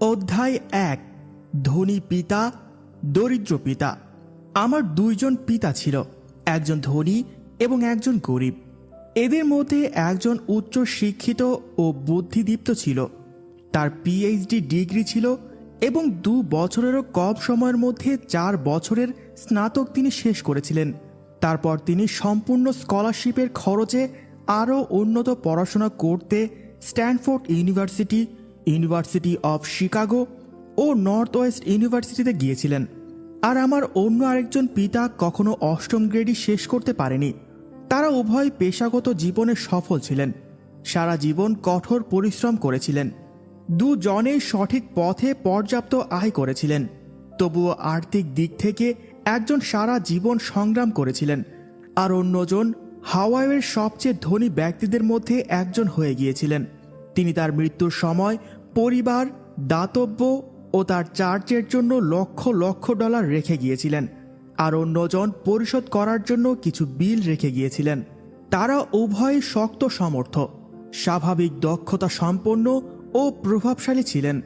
অধ্যায় ১। ধনী পিতা, দরিদ্র পিতা। আমার দুইজন পিতা ছিল, একজন ধনী এবং একজন গরিব। এদের মধ্যে একজন উচ্চ শিক্ষিত ও বুদ্ধিদীপ্ত ছিল। তার পিএইচডি ডিগ্রি ছিল এবং 2 বছরেরও কম সময়ের মধ্যে 4 বছরের স্নাতক তিনি শেষ করেছিলেন। তারপর তিনি সম্পূর্ণ স্কলারশিপের খরচে আরও উন্নত পড়াশোনা করতে Stanford University, University of Chicago ও নর্থ ওয়েস্ট ইউনিভার্সিটিতে গিয়েছিলেন। আর আমার অন্য আরেকজন পিতা কখনো 8ম গ্রেডই শেষ করতে পারেনি। তারা উভয় পেশাগত জীবনে সফল ছিলেন, সারা জীবন কঠোর পরিশ্রম করেছিলেন, দুজনেই সঠিক পথে পর্যাপ্ত আয় করেছিলেন। তবুও আর্থিক দিক থেকে একজন সারা জীবন সংগ্রাম করেছিলেন, আর অন্যজন হাওয়াইয়ের সবচেয়ে ধনী ব্যক্তিদের মধ্যে একজন হয়ে গিয়েছিলেন। তিনি তার মৃত্যুর সময় পরিবার, দাতব্য ও তার চার্চের জন্য লক্ষ লক্ষ ডলার রেখে গিয়েছিলেন, আর অন্যজন পরিশোধ করার জন্য কিছু বিল রেখে গিয়েছিলেন। তারা উভয়ই শক্ত সমর্থ, স্বাভাবিক দক্ষতা সম্পন্ন ও প্রভাবশালী ছিলেন।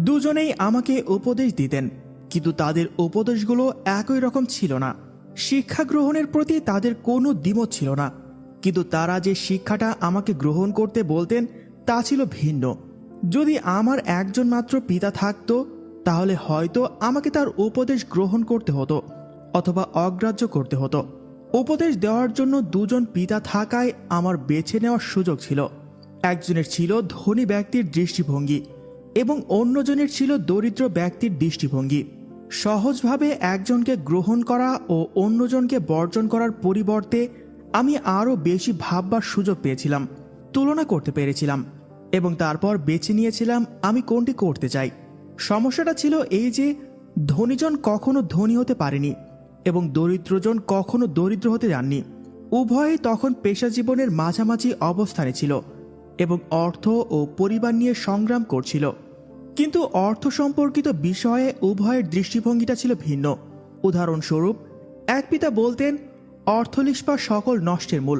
দুজনেই আমাকে উপদেশ দিতেন, কিন্তু তাদের উপদেশগুলো একই রকম ছিল না। শিক্ষা গ্রহণের প্রতি তাদের কোনো দ্বিমত ছিল না, কিন্তু তারা যে শিক্ষাটা আমাকে গ্রহণ করতে বলতেন তা ছিল ভিন্ন। যদি আমার একজন মাত্র পিতা থাকতো, তাহলে হয়তো আমাকে তার উপদেশ গ্রহণ করতে হতো অথবা অগ্রাহ্য করতে হতো। উপদেশ দেওয়ার জন্য দুজন পিতা থাকায় আমার বেছে নেওয়ার সুযোগ ছিল। একজনের ছিল ধনী ব্যক্তির দৃষ্টিভঙ্গি এবং অন্যজনের ছিল দরিদ্র ব্যক্তির দৃষ্টিভঙ্গি। সহজভাবে একজনকে গ্রহণ করা ও অন্যজনকে বর্জন করার পরিবর্তে আমি আরও বেশি ভাববার সুযোগ পেয়েছিলাম, তুলনা করতে পেরেছিলাম এবং তারপর বেছে নিয়েছিলাম আমি কোনটি করতে চাই। সমস্যাটা ছিল এই যে ধনীজন কখনো ধনী হতে পারেনি এবং দরিদ্রজন কখনো দরিদ্র হতে যাননি। উভয়ই তখন পেশা জীবনের মাঝামাঝি অবস্থানে ছিল এবং অর্থ ও পরিবার নিয়ে সংগ্রাম করছিল। কিন্তু অর্থ সম্পর্কিত বিষয়ে উভয়ের দৃষ্টিভঙ্গিটা ছিল ভিন্ন। উদাহরণস্বরূপ, এক পিতা বলতেন অর্থলিপ্সা সকল নষ্টের মূল,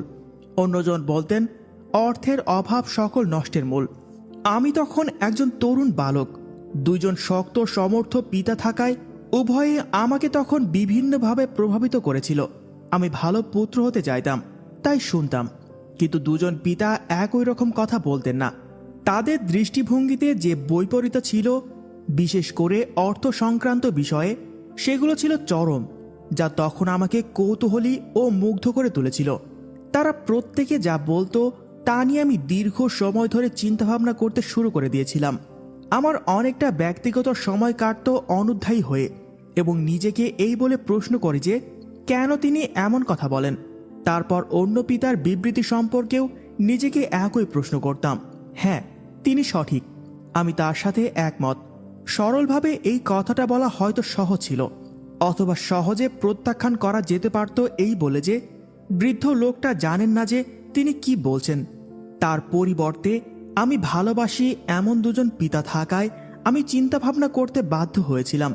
অন্যজন বলতেন অর্থের অভাব সকল নষ্টের মূল। আমি তখন একজন তরুণ বালক। দুইজন শক্ত সমর্থ পিতা থাকায় উভয়ে আমাকে তখন বিভিন্নভাবে প্রভাবিত করেছিল। আমি ভালো পুত্র হতে চাইতাম, তাই শুনতাম, কিন্তু দুজন পিতা একই রকম কথা বলতেন না। তাদের দৃষ্টিভঙ্গিতে যে বৈপরীত্য ছিল, বিশেষ করে অর্থ সংক্রান্ত বিষয়ে, সেগুলো ছিল চরম, যা তখন আমাকে কৌতূহলী ও মুগ্ধ করে তুলেছিল। তারা প্রত্যেকে যা বলতো তা নিয়ে আমি দীর্ঘ সময় ধরে চিন্তাভাবনা করতে শুরু করে দিয়েছিলাম। আমার অনেকটা ব্যক্তিগত সময় কাটতো অনুধ্যায়ী হয়ে এবং নিজেকে এই বলে প্রশ্ন করি যে কেন তিনি এমন কথা বলেন। তারপর অন্য পিতার বিবৃতি সম্পর্কেও নিজেকে একই প্রশ্ন করতাম। হ্যাঁ, তিনি সঠিক, আমি তার সাথে একমত। সরলভাবে এই কথাটা বলা হয়তো সহজ ছিল, অথবা সহজে প্রত্যাখ্যান করা যেতে পারত এই বলে যে বৃদ্ধ লোকটা জানেন না যে তিনি কি বলছেন। তার পরিবর্তে আমি ভালোবাসি এমন দুজন পিতা থাকায় আমি চিন্তা ভাবনা করতে বাধ্য হয়েছিলাম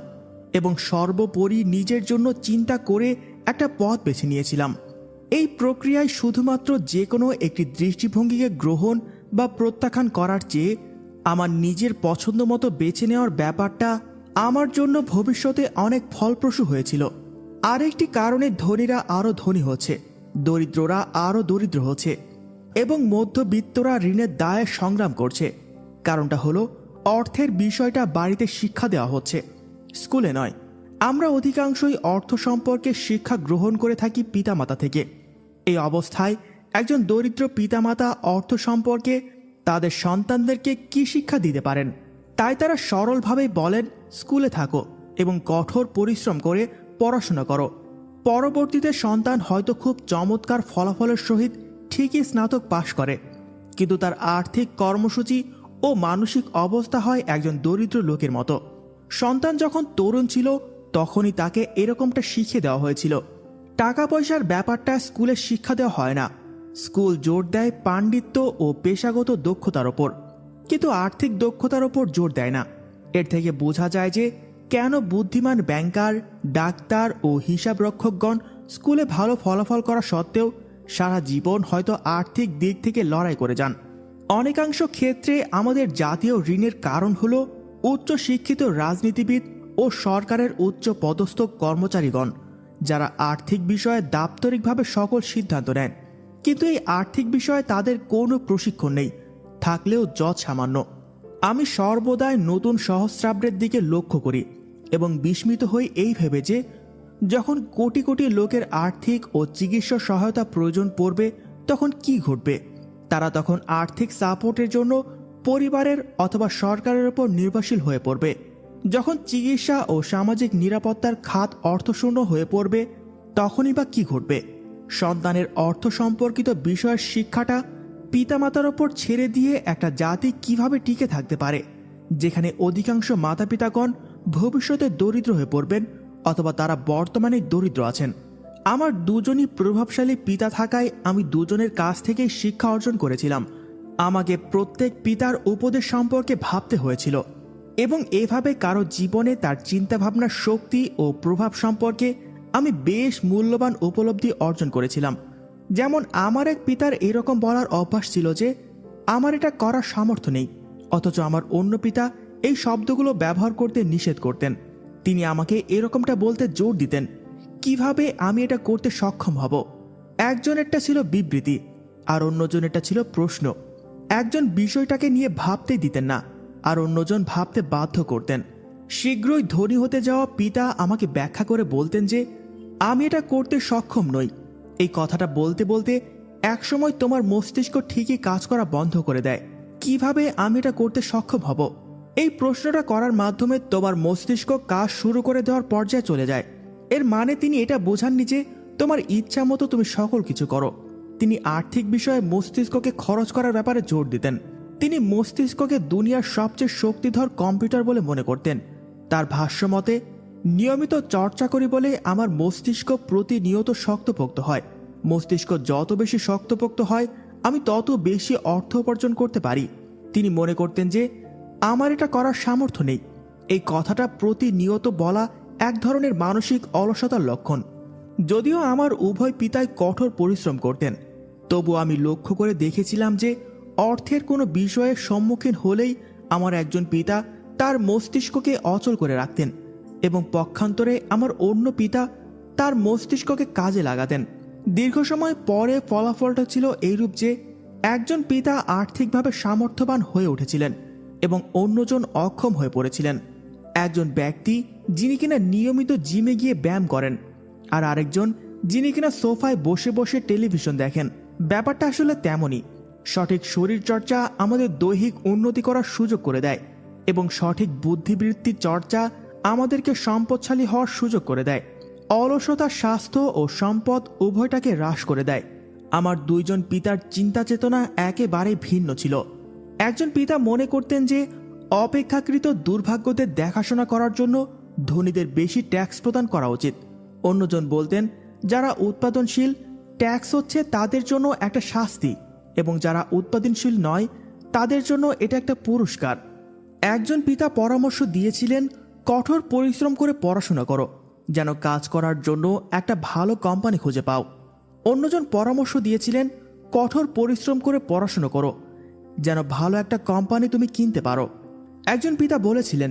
এবং সর্বোপরি নিজের জন্য চিন্তা করে একটা পথ বেছে নিয়েছিলাম। এই প্রক্রিয়ায় শুধুমাত্র যে কোনো একটি দৃষ্টিভঙ্গিকে গ্রহণ বা প্রত্যাখ্যান করার চেয়ে আমার নিজের পছন্দ মতো বেছে নেওয়ার ব্যাপারটা আমার জন্য ভবিষ্যতে অনেক ফলপ্রসূ হয়েছিল। আরেকটি কারণে ধনীরা আরও ধনী হচ্ছে, দরিদ্ররা আরও দরিদ্র হচ্ছে এবং মধ্যবিত্তরা ঋণের দায়ে সংগ্রাম করছে। কারণটা হলো অর্থের বিষয়টা বাড়িতে শিক্ষা দেওয়া হচ্ছে, স্কুলে নয়। আমরা অধিকাংশই অর্থ সম্পর্কে শিক্ষা গ্রহণ করে থাকি পিতামাতা থেকে। এই অবস্থায় একজন দরিদ্র পিতামাতা অর্থ সম্পর্কে তাদের সন্তানদেরকে কি শিক্ষা দিতে পারেন? তাই তারা সরলভাবেই বলেন স্কুলে থাকো এবং কঠোর পরিশ্রম করে পড়াশোনা করো। পরবর্তীতে সন্তান হয়তো খুব চমৎকার ফলাফলের সহিত ঠিকই স্নাতক পাশ করে, কিন্তু তার আর্থিক কর্মসূচি ও মানসিক অবস্থা হয় একজন দরিদ্র লোকের মতো। সন্তান যখন তরুণ ছিল তখনই তাকে এরকমটা শিখিয়ে দেওয়া হয়েছিল। টাকা পয়সার ব্যাপারটা স্কুলে শিক্ষা দেওয়া হয় না। স্কুল জোর দেয় পাণ্ডিত্য ও পেশাগত দক্ষতার ওপর, কিন্তু আর্থিক দক্ষতার ওপর জোর দেয় না। এর থেকে বোঝা যায় যে কেন বুদ্ধিমান ব্যাংকার, ডাক্তার ও হিসাবরক্ষকগণ স্কুলে ভালো ফলাফল করা সত্ত্বেও সারা জীবন হয়তো আর্থিক দিক থেকে লড়াই করে যান। অনেকাংশ ক্ষেত্রে আমাদের জাতীয় ঋণের কারণ হলো উচ্চ শিক্ষিত রাজনীতিবিদ ও সরকারের উচ্চ পদস্থ কর্মচারীগণ, যারা আর্থিক বিষয়ে দাপ্তরিকভাবে সকল সিদ্ধান্ত নেন, কিন্তু এই আর্থিক বিষয়ে তাদের কোনো প্রশিক্ষণ নেই, থাকলেও যৎ সামান্য। আমি সর্বদাই নতুন সহস্রাব্দের দিকে লক্ষ্য করি এবং বিস্মিত হই এই ভেবে যে যখন কোটি কোটি লোকের আর্থিক ও চিকিৎসা সহায়তা প্রয়োজন পড়বে তখন কি ঘটবে। তারা তখন আর্থিক সাপোর্টের জন্য পরিবারের অথবা সরকারের উপর নির্ভরশীল হয়ে পড়বে। যখন চিকিৎসা ও সামাজিক নিরাপত্তার খাত অর্থশূন্য হয়ে পড়বে তখনই বা কি ঘটবে। সন্তানের অর্থ সম্পর্কিত বিষয়ের শিক্ষাটা পিতামাতার ওপর ছেড়ে দিয়ে একটা জাতি কিভাবে টিকে থাকতে পারে, যেখানে অধিকাংশ মাতাপিতাগণ ভবিষ্যতে দরিদ্র হয়ে পড়বেন অথবা তারা বর্তমানে দরিদ্র আছেন। আমার দুজনই প্রভাবশালী পিতা থাকায় আমি দুজনের কাছ থেকেই শিক্ষা অর্জন করেছিলাম। আমাকে প্রত্যেক পিতার উপদেশ সম্পর্কে ভাবতে হয়েছিল এবং এভাবে কারো জীবনে তার চিন্তাভাবনার শক্তি ও প্রভাব সম্পর্কে আমি বেশ মূল্যবান উপলব্ধি অর্জন করেছিলাম। যেমন আমার এক পিতার এরকম বলার অভ্যাস ছিল যে আমার এটা করার সামর্থ্য নেই, অথচ আমার অন্য পিতা এই শব্দগুলো ব্যবহার করতে নিষেধ করতেন। তিনি আমাকে এরকমটা বলতে জোর দিতেন কিভাবে আমি এটা করতে সক্ষম হব। একজনেরটা ছিল বিবৃতি আর অন্যজনেরটা ছিল প্রশ্ন। একজন বিষয়টাকে নিয়ে ভাবতেই দিতেন না আর অন্যজন ভাবতে বাধ্য করতেন। শীঘ্রই ধনী হতে যাওয়া পিতা আমাকে ব্যাখ্যা করে বলতেন যে আমি এটা করতে সক্ষম নই। এই কথাটা বলতে বলতে একসময় তোমার মস্তিষ্ক ঠিকই কাজ করা বন্ধ করে দেয়। কিভাবে আমি এটা করতে সক্ষম হব? এই প্রশ্নটা করার মাধ্যমে তোমার মস্তিষ্ক কাজ শুরু করে দেওয়ার পর্যায়ে চলে যায়। এর মানে তিনি এটা বোঝাননি যে তোমার ইচ্ছা মতো তুমি সকল কিছু করো। তিনি আর্থিক বিষয়ে মস্তিষ্ককে খরচ করার ব্যাপারে জোর দিতেন। তিনি মস্তিষ্ককে দুনিয়ার সবচেয়ে শক্তিধর কম্পিউটার বলে মনে করতেন। তার ভাষ্য মতে, নিয়মিত চর্চা করি বলে আমার মস্তিষ্ক প্রতিনিয়ত শক্তপোক্ত হয়। মস্তিষ্ক যত বেশি শক্তপোক্ত হয় আমি তত বেশি অর্থ উপার্জন করতে পারি। তিনি মনে করতেন যে আমার এটা করার সামর্থ্য নেই। এই কথাটা প্রতিনিয়ত বলা এক ধরনের মানসিক অলসতার লক্ষণ। যদিও আমার উভয় পিতাই কঠোর পরিশ্রম করতেন, তবু আমি লক্ষ্য করে দেখেছিলাম যে অর্থের কোনো বিষয়ের সম্মুখীন হলেই আমার একজন পিতা তার মস্তিষ্ককে অচল করে রাখতেন এবং পক্ষান্তরে আমার অন্য পিতা তার মস্তিষ্ককে কাজে লাগাতেন। দীর্ঘ সময় পরে ফলাফলটা ছিল এইরূপ যে একজন পিতা আর্থিকভাবে সামর্থ্যবান হয়ে উঠেছিলেন এবং অন্যজন অক্ষম হয়ে পড়েছিলেন। একজন ব্যক্তি যিনি কিনা নিয়মিত জিমে গিয়ে ব্যায়াম করেন আর আরেকজন যিনি কিনা সোফায় বসে বসে টেলিভিশন দেখেন। ব্যাপারটা আসলে তেমনই। সঠিক শরীরচর্চা আমাদের দৈহিক উন্নতি করার সুযোগ করে দেয় এবং সঠিক বুদ্ধিবৃত্তির চর্চা আমাদেরকে সম্পদশালী হওয়ার সুযোগ করে দেয়। অলসতা স্বাস্থ্য ও সম্পদ উভয়টাকে হ্রাস করে দেয়। আমার দুইজন পিতার চিন্তা চেতনা একেবারে ভিন্ন ছিল। একজন পিতা মনে করতেন যে অপেক্ষাকৃত দুর্ভাগ্যদের দেখাশোনা করার জন্য ধনীদের বেশি ট্যাক্স প্রদান করা উচিত। অন্যজন বলতেন যারা উৎপাদনশীল, ট্যাক্স হচ্ছে তাদের জন্য একটা শাস্তি এবং যারা উৎপাদনশীল নয় তাদের জন্য এটা একটা পুরস্কার। একজন পিতা পরামর্শ দিয়েছিলেন কঠোর পরিশ্রম করে পড়াশোনা করো, যেন কাজ করার জন্য একটা ভালো কোম্পানি খুঁজে পাও। অন্যজন পরামর্শ দিয়েছিলেন কঠোর পরিশ্রম করে পড়াশোনা করো, যেন ভালো একটা কোম্পানি তুমি কিনতে পারো। একজন পিতা বলেছিলেন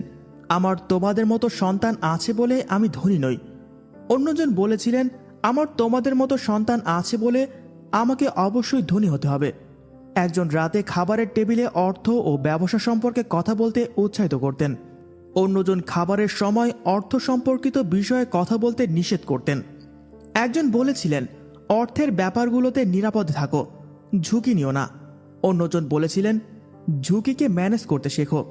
আমার তোমাদের মতো সন্তান আছে বলে আমি ধনী নই। অন্যজন বলেছিলেন আমার তোমাদের মতো সন্তান আছে বলে আমাকে অবশ্যই ধনী হতে হবে। একজন রাতে খাবারের টেবিলে অর্থ ও ব্যবসা সম্পর্কে কথা বলতে উৎসাহিত করতেন। অন্যজন খাবারের সময় অর্থ সম্পর্কিত বিষয়ে কথা বলতে নিষেধ করতেন। একজন বলেছিলেন অর্থের ব্যাপারগুলোতে নিরাপদে থাকো, ঝুঁকি নিও না। অন্যজন বলেছিলেন ঝুঁকিকে ম্যানেজ করতে শেখো।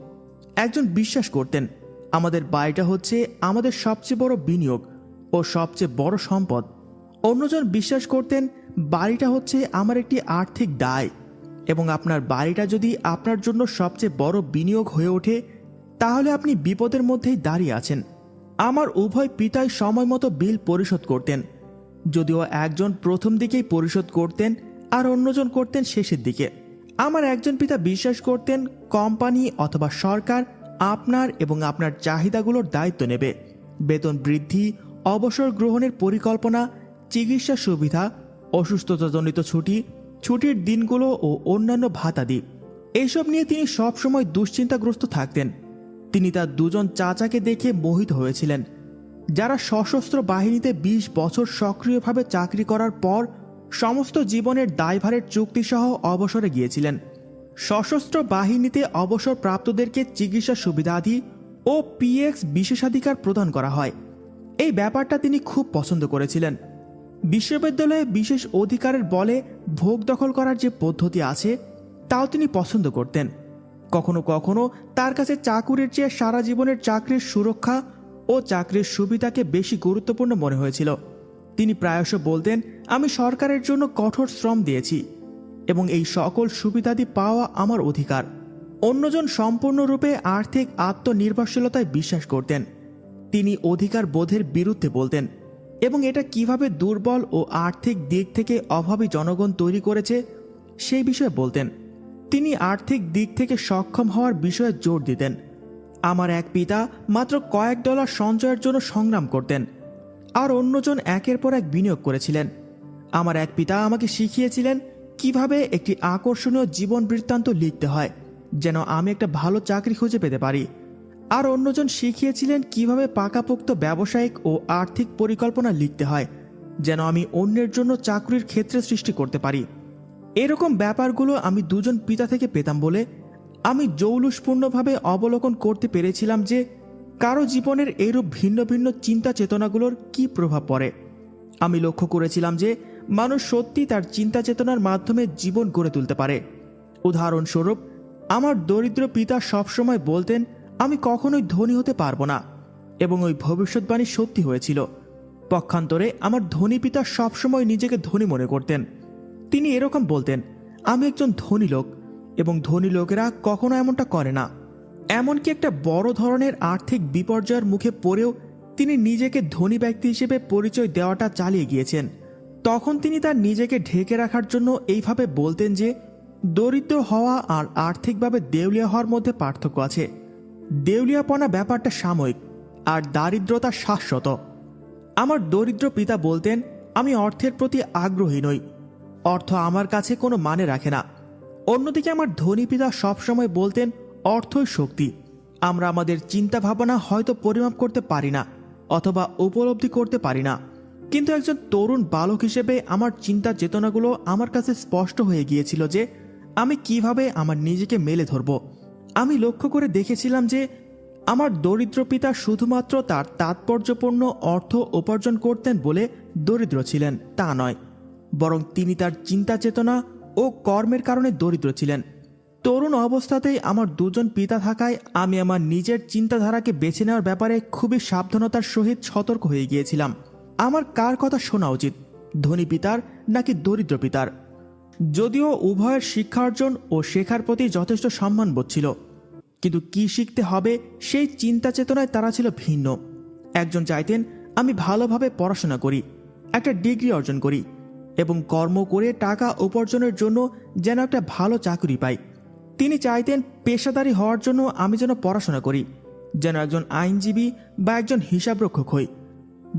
একজন বিশ্বাস করতেন আমাদের বাড়িটা হচ্ছে আমাদের সবচেয়ে বড় বিনিয়োগ ও সবচেয়ে বড় সম্পদ। অন্যজন বিশ্বাস করতেন বাড়িটা হচ্ছে আমার একটি আর্থিক দায় এবং আপনার বাড়িটা যদি আপনার জন্য সবচেয়ে বড় বিনিয়োগ হয়ে ওঠে তাহলে আপনি বিপদের মধ্যেই দাঁড়িয়ে আছেন। আমার উভয় পিতাই সময় মতো বিল পরিশোধ করতেন, যদিও একজন প্রথম দিকেই পরিশোধ করতেন আর অন্যজন করতেন শেষের দিকে। আমার একজন পিতা বিশ্বাস করতেন কোম্পানি অথবা সরকার আপনার এবং আপনার চাহিদাগুলোর দায়িত্ব নেবে। বেতন বৃদ্ধি, অবসর গ্রহণের পরিকল্পনা, চিকিৎসা সুবিধা, অসুস্থতাজনিত ছুটি, ছুটির দিনগুলো ও অন্যান্য ভাতাদি, এইসব নিয়ে তিনি সবসময় দুশ্চিন্তাগ্রস্ত থাকতেন। তিনি তার দুজন চাচাকে দেখে মোহিত হয়েছিলেন, যারা সশস্ত্র বাহিনীতে ২০ বছর সক্রিয়ভাবে চাকরি করার পর সমস্ত জীবনের দায়ভারের চুক্তিসহ অবসরে গিয়েছিলেন। সশস্ত্র বাহিনীতে অবসরপ্রাপ্তদেরকে চিকিৎসা সুবিধাদি ও পিএক্স বিশেষাধিকার প্রদান করা হয়। এই ব্যাপারটা তিনি খুব পছন্দ করেছিলেন। বিশ্ববিদ্যালয়ে বিশেষ অধিকারের বলে ভোগ দখল করার যে পদ্ধতি আছে তাও তিনি পছন্দ করতেন। কখনো কখনো তার কাছে চাকুরির চেয়ে সারা জীবনের চাকরির সুরক্ষা ও চাকরির সুবিধাকে বেশি গুরুত্বপূর্ণ মনে হয়েছিল। তিনি প্রায়শ বলতেন, আমি সরকারের জন্য কঠোর শ্রম দিয়েছি এবং এই সকল সুবিধাদি পাওয়া আমার অধিকার। অন্যজন সম্পূর্ণরূপে আর্থিক আত্মনির্ভরশীলতায় বিশ্বাস করতেন। তিনি অধিকার বোধের বিরুদ্ধে বলতেন এবং এটা কিভাবে দুর্বল ও আর্থিক দিক থেকে অভাবী জনগণ তৈরি করেছে সেই বিষয়ে বলতেন। তিনি আর্থিক দিক থেকে সক্ষম হওয়ার বিষয়ে জোর দিতেন। আমার এক পিতা মাত্র কয়েক ডলার সঞ্চয়ের জন্য সংগ্রাম করতেন, আর অন্যজন একের পর এক বিনিয়োগ করেছিলেন। আমার এক পিতা আমাকে শিখিয়েছিলেন কিভাবে একটি আকর্ষণীয় জীবন বৃত্তান্ত লিখতে হয় যেন আমি একটা ভালো চাকরি খুঁজে পেতে পারি, আর অন্যজন শিখিয়েছিলেন কিভাবে পাকাপোক্ত ব্যবসায়িক ও আর্থিক পরিকল্পনা লিখতে হয় যেন আমি অন্যের জন্য চাকরির ক্ষেত্রে সৃষ্টি করতে পারি। এরকম ব্যাপারগুলো আমি দুজন পিতা থেকে পেতাম বলে আমি জৌলুসপূর্ণভাবে অবলোকন করতে পেরেছিলাম যে কারো জীবনের এরূপ ভিন্ন ভিন্ন চিন্তা চেতনাগুলোর কি প্রভাব পড়ে। আমি লক্ষ্য করেছিলাম যে মানুষ সত্যি তার চিন্তা চেতনার মাধ্যমে জীবন গড়ে তুলতে পারে। উদাহরণস্বরূপ, আমার দরিদ্র পিতা সবসময় বলতেন আমি কখনোই ধনী হতে পারবো না, এবং ওই ভবিষ্যৎবাণী সত্যি হয়েছিল। পক্ষান্তরে আমার ধনী পিতা সবসময় নিজেকে ধনী মনে করতেন। তিনি এরকম বলতেন, আমি একজন ধনী লোক এবং ধনী লোকেরা কখনো এমনটা করে না। এমনকি একটা বড় ধরনের আর্থিক বিপর্যয়ের মুখে পড়েও তিনি নিজেকে ধনী ব্যক্তি হিসেবে পরিচয় দেওয়াটা চালিয়ে গিয়েছেন। তখন তিনি তার নিজেকে ঢেকে রাখার জন্য এইভাবে বলতেন যে দরিদ্র হওয়া আর আর্থিকভাবে দেউলিয়া হওয়ার মধ্যে পার্থক্য আছে। দেউলিয়াপনা ব্যাপারটা সাময়িক আর দারিদ্রতা শাশ্বত। আমার দরিদ্র পিতা বলতেন আমি অর্থের প্রতি আগ্রহী নই, অর্থ আমার কাছে কোনো মানে রাখে না। অন্যদিকে আমার ধনী পিতা সবসময় বলতেন অর্থই শক্তি। আমরা আমাদের চিন্তা ভাবনা হয়তো পরিমাপ করতে পারি না অথবা উপলব্ধি করতে পারি না, কিন্তু একজন তরুণ বালক হিসেবে আমার চিন্তা চেতনাগুলো আমার কাছে স্পষ্ট হয়ে গিয়েছিল যে আমি কিভাবে আমার নিজেকে মেলে ধরব। আমি লক্ষ্য করে দেখেছিলাম যে আমার দরিদ্র পিতা শুধুমাত্র তার তাৎপর্যপূর্ণ অর্থ উপার্জন করতেন বলে দরিদ্র ছিলেন তা নয়, বরং তিনি তার চিন্তা চেতনা ও কর্মের কারণে দরিদ্র ছিলেন। তরুণ অবস্থাতেই আমার দুজন পিতা থাকায় আমি আমার নিজের চিন্তাধারাকে বেছে নেওয়ার ব্যাপারে খুবই সাবধানতার সহিত সতর্ক হয়ে গিয়েছিলাম। আমার কার কথা শোনা উচিত, ধনী পিতার নাকি দরিদ্র পিতার? যদিও উভয়ের শিক্ষা অর্জন ও শেখার প্রতি যথেষ্ট সম্মানবোধ ছিল, কিন্তু কি শিখতে হবে সেই চিন্তা চেতনায় তারা ছিল ভিন্ন। একজন চাইতেন আমি ভালোভাবে পড়াশোনা করি, একটা ডিগ্রি অর্জন করি এবং কর্ম করে টাকা উপার্জনের জন্য যেন একটা ভালো চাকরি পাই। তিনি চাইতেন পেশাদারি হওয়ার জন্য আমি যেন পড়াশোনা করি, যেন একজন আইনজীবী বা একজন হিসাবরক্ষক হই,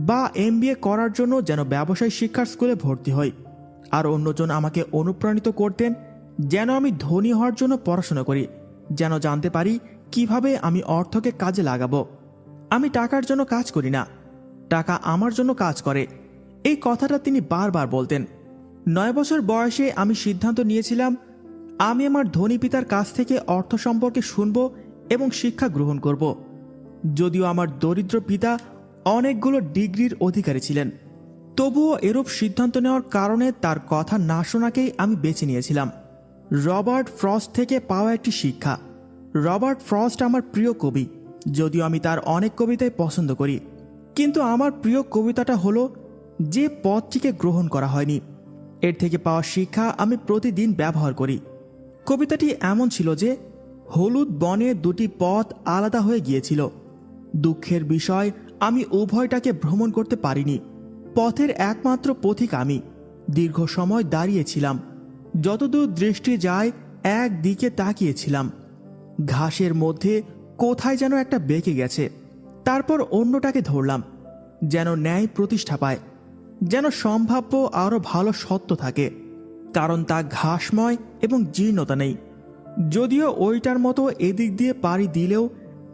বা MBA করার জন্য যেন ব্যবসায় শিক্ষার স্কুলে ভর্তি হই। আর অন্যজন আমাকে অনুপ্রাণিত করতেন যেন আমি ধনী হওয়ার জন্য পড়াশোনা করি, যেন জানতে পারি কিভাবে আমি অর্থকে কাজে লাগাবো। আমি টাকার জন্য কাজ করি না, টাকা আমার জন্য কাজ করে। এই কথাটা তিনি বারবার বলতেন। 9 বছর বয়সে আমি সিদ্ধান্ত নিয়েছিলাম আমি আমার ধনী পিতার কাছ থেকে অর্থ সম্পর্কে শুনব এবং শিক্ষা গ্রহণ করব। যদিও আমার দরিদ্র পিতা অনেকগুলো ডিগ্রির অধিকারী ছিলেন, তবুও এরূপ সিদ্ধান্ত নেওয়ার কারণে তার কথা না শোনাকেই আমি বেছে নিয়েছিলাম। রবার্ট ফ্রস্ট থেকে পাওয়া একটি শিক্ষা। রবার্ট ফ্রস্ট আমার প্রিয় কবি, যদিও আমি তার অনেক কবিতাই পছন্দ করি, কিন্তু আমার প্রিয় কবিতাটা হলো যে পথটিকে গ্রহণ করা হয়নি। এর থেকে পাওয়া শিক্ষা আমি প্রতিদিন ব্যবহার করি। কবিতাটি এমন ছিল যে হলুদ বনে দুটি পথ আলাদা হয়ে গিয়েছিল। দুঃখের বিষয় আমি উভয়টাকে ভ্রমণ করতে পারিনি। পথের একমাত্র পথিক আমি। দীর্ঘ সময় দাঁড়িয়েছিলাম, যতদূর দৃষ্টি যায় একদিকে তাকিয়েছিলাম। ঘাসের মধ্যে কোথায় যেন একটা বেঁকে গেছে, তারপর অন্যটাকে ধরলাম, যেন ন্যায় প্রতিষ্ঠা পায়, যেন সম্ভাব্য আরও ভালো সত্য থাকে, কারণ তা ঘাসময় এবং জীর্ণতা নেই। যদিও ওইটার মতো এদিক দিয়ে পাড়ি দিলেও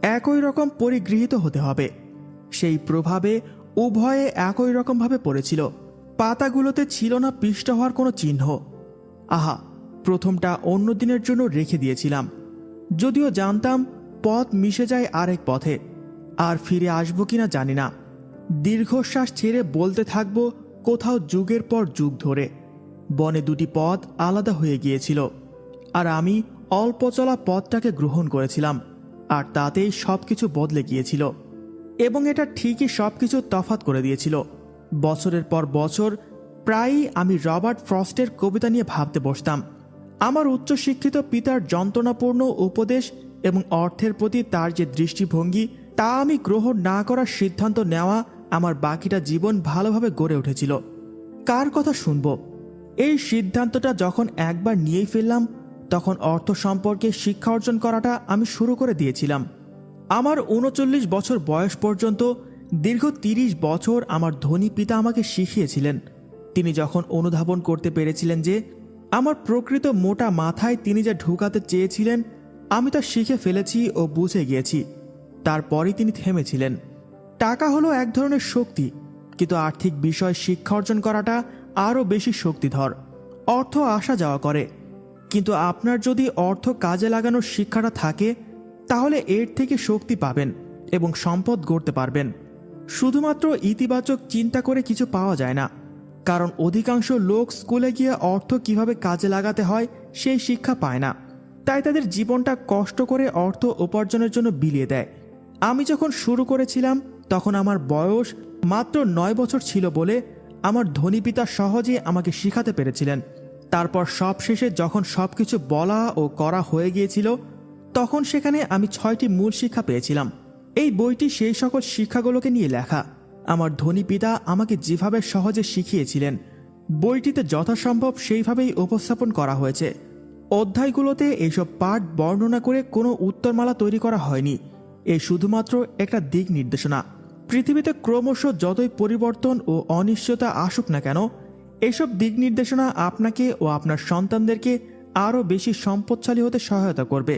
একই রকম পরিগৃহীত হতে হবে। সেই প্রভাবে উভয়ে একই রকমভাবে পড়েছিল। পাতাগুলোতে ছিল না পিষ্ট হওয়ার কোনো চিহ্ন। আহা, প্রথমটা অন্য দিনের জন্য রেখে দিয়েছিলাম, যদিও জানতাম পথ মিশে যায় আরেক পথে, আর ফিরে আসবো কিনা জানি না। দীর্ঘশ্বাস ছেড়ে বলতে থাকবো, কোথাও যুগের পর যুগ ধরে বনে দুটি পথ আলাদা হয়ে গিয়েছিল, আর আমি অল্প চলা পথটাকে গ্রহণ করেছিলাম, আর তাতেই সবকিছু বদলে গিয়েছিল। এবং এটা ঠিকই সবকিছু তফাৎ করে দিয়েছিল। বছরের পর বছর প্রায়ই আমি রবার্ট ফ্রস্টের কবিতা নিয়ে ভাবতে বসতাম। আমার উচ্চশিক্ষিত পিতার যন্ত্রণাপূর্ণ উপদেশ এবং অর্থের প্রতি তার যে দৃষ্টিভঙ্গি, তা আমি গ্রহণ না করার সিদ্ধান্ত নেওয়া আমার বাকিটা জীবন ভালোভাবে গড়ে উঠেছিল। কার কথা শুনব? এই সিদ্ধান্তটা যখন একবার নিয়েই ফেললাম, তখন অর্থ সম্পর্কে শিক্ষা অর্জন করাটা আমি শুরু করে দিয়েছিলাম। আমার ৩৯ বছর বয়স পর্যন্ত দীর্ঘ ৩০ বছর আমার ধনী পিতা আমাকে শিখিয়েছিলেন। তিনি যখন অনুধাবন করতে পেরেছিলেন যে আমার প্রকৃত মোটা মাথায় তিনি যা ঢুকাতে চেয়েছিলেন, আমি তা শিখে ফেলেছি ও বুঝে গিয়েছি, তারপরই তিনি থেমেছিলেন। টাকা হলো এক ধরনের শক্তি, কিন্তু আর্থিক বিষয় শিক্ষা অর্জন করাটা আরও বেশি শক্তিধর। অর্থ আসা যাওয়া করে, কিন্তু আপনার যদি অর্থ কাজে লাগানোর শিক্ষাটা থাকে, তাহলে এর থেকে শক্তি পাবেন এবং সম্পদ গড়তে পারবেন। শুধুমাত্র ইতিবাচক চিন্তা করে কিছু পাওয়া যায় না, কারণ অধিকাংশ লোক স্কুলে গিয়ে অর্থ কিভাবে কাজে লাগাতে হয় সেই শিক্ষা পায় না, তাই তাদের জীবনটা কষ্ট করে অর্থ উপার্জনের জন্য বিলিয়ে দেয়। আমি যখন শুরু করেছিলাম তখন আমার বয়স মাত্র ৯ বছর ছিল বলে আমার ধনী পিতা সহজে আমাকে শিখাতে পেরেছিলেন। তারপর সবশেষে যখন সবকিছু বলা ও করা হয়ে গিয়েছিল, তখন সেখানে আমি ৬টি মূল শিক্ষা পেয়েছিলাম। এই বইটি সেই সকল শিক্ষাগুলোকে নিয়ে লেখা। আমার ধনী পিতা আমাকে যেভাবে সহজে শিখিয়েছিলেন, বইটিতে যথাসম্ভব সেইভাবেই উপস্থাপন করা হয়েছে। অধ্যায়গুলোতে এইসব পাঠ বর্ণনা করে কোনো উত্তরমালা তৈরি করা হয়নি। এই শুধুমাত্র একটা দিক নির্দেশনা। পৃথিবীতে ক্রমশ যতই পরিবর্তন ও অনিশ্চয়তা আসুক না কেন, এসব দিক নির্দেশনা আপনাকে ও আপনার সন্তানদেরকে আরও বেশি সম্পদশালী হতে সহায়তা করবে।